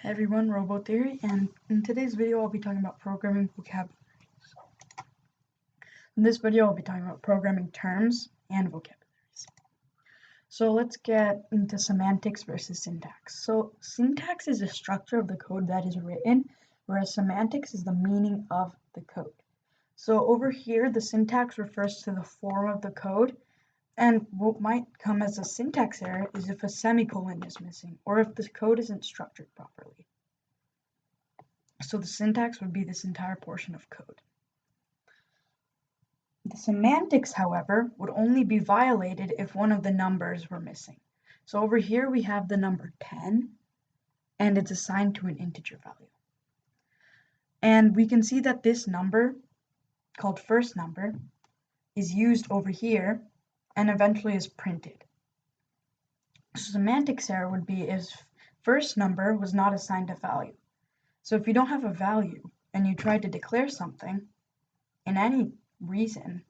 Hey everyone, Robo Theory, and in today's video I'll be talking about programming vocabularies. In this video I'll be talking about programming terms and vocabularies. So let's get into semantics versus syntax. So syntax is the structure of the code that is written, whereas semantics is the meaning of the code. So over here the syntax refers to the form of the code, and what might come as a syntax error is if a semicolon is missing or if the code isn't structured properly. So the syntax would be this entire portion of code. The semantics, however, would only be violated if one of the numbers were missing. So over here we have the number 10, and it's assigned to an integer value. And we can see that this number, called first number, is used over here and eventually is printed. So semantics error would be if first number was not assigned a value. So if you don't have a value and you try to declare something in any reason,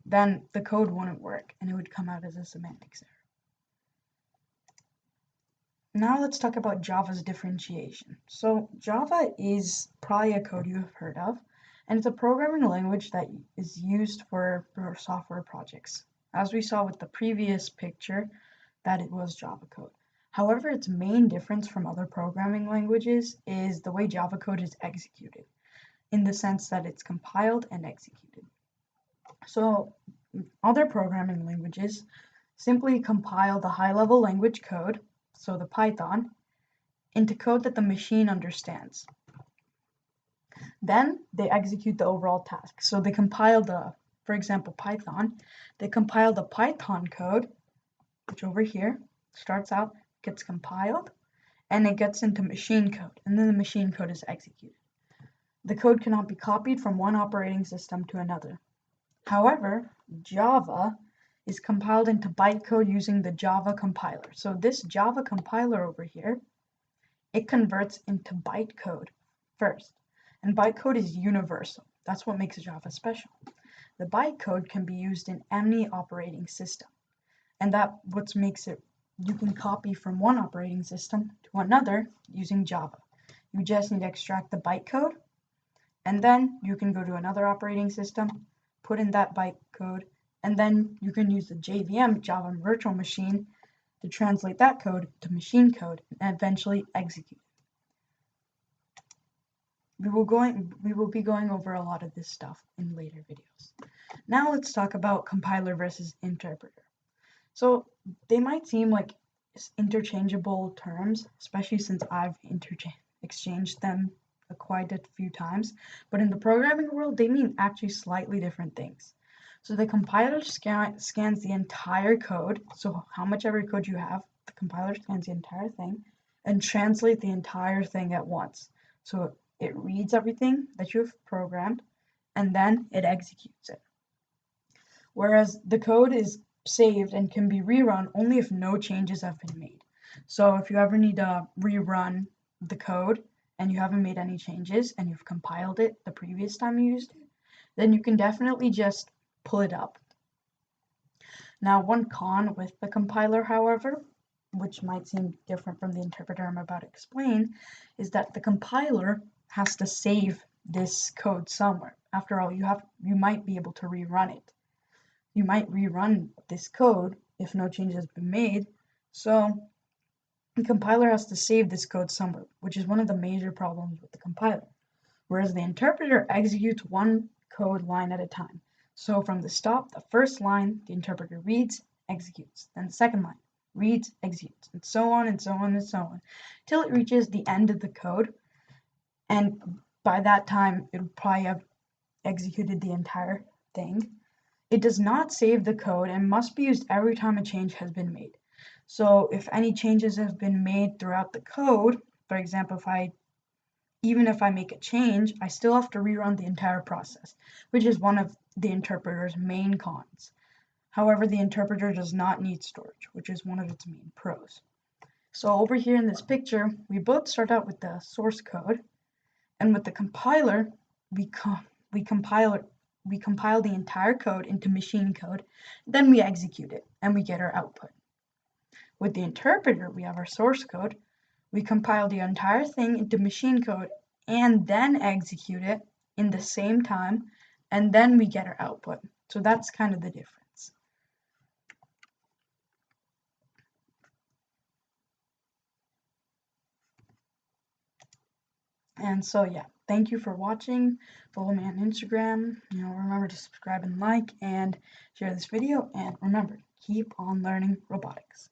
then the code wouldn't work and it would come out as a semantics error. Now let's talk about Java's differentiation. So Java is probably a code you have heard of, and it's a programming language that is used for software projects. As we saw with the previous picture, that it was Java code. However, its main difference from other programming languages is the way Java code is executed, in the sense that it's compiled and executed. So other programming languages simply compile the high-level language code, so the Python, into code that the machine understands. Then they execute the overall task. So they compile for example, Python, they compile the Python code, which over here starts out, gets compiled, and it gets into machine code, and then the machine code is executed. The code cannot be copied from one operating system to another. However, Java is compiled into bytecode using the Java compiler. So this Java compiler over here, it converts into bytecode first. And bytecode is universal. That's what makes Java special. The bytecode can be used in any operating system. And that what makes it, you can copy from one operating system to another using Java. You just need to extract the bytecode, and then you can go to another operating system, put in that bytecode, and then you can use the JVM, Java Virtual Machine, to translate that code to machine code and eventually execute. We will be going over a lot of this stuff in later videos. Now let's talk about compiler versus interpreter. So they might seem like interchangeable terms, especially since I've exchanged them quite a few times, but in the programming world they mean actually slightly different things. So the compiler scans the entire code, so how much ever code you have, the compiler scans the entire thing and translates the entire thing at once. So it reads everything that you've programmed and then it executes it. Whereas the code is saved and can be rerun only if no changes have been made. So if you ever need to rerun the code and you haven't made any changes and you've compiled it the previous time you used it, then you can definitely just pull it up. Now, one con with the compiler, however, which might seem different from the interpreter I'm about to explain, is that the compiler has to save this code somewhere. After all, you might be able to rerun it. You might rerun this code if no change has been made, so the compiler has to save this code somewhere, which is one of the major problems with the compiler. Whereas the interpreter executes one code line at a time. So from the stop, the first line, the interpreter reads, executes. Then the second line, reads, executes, and so on and so on and so on, till it reaches the end of the code. And by that time, it would probably have executed the entire thing. It does not save the code and must be used every time a change has been made. So if any changes have been made throughout the code, for example, even if I make a change, I still have to rerun the entire process, which is one of the interpreter's main cons. However, the interpreter does not need storage, which is one of its main pros. So over here in this picture, we both start out with the source code, and with the compiler, we compile the entire code into machine code, then we execute it, and we get our output. With the interpreter, we have our source code, We compile the entire thing into machine code and then execute it in the same time, and then we get our output. So that's kind of the difference. And so yeah, thank you for watching. Follow me on Instagram. Remember to subscribe and like and share this video. And remember, keep on learning robotics.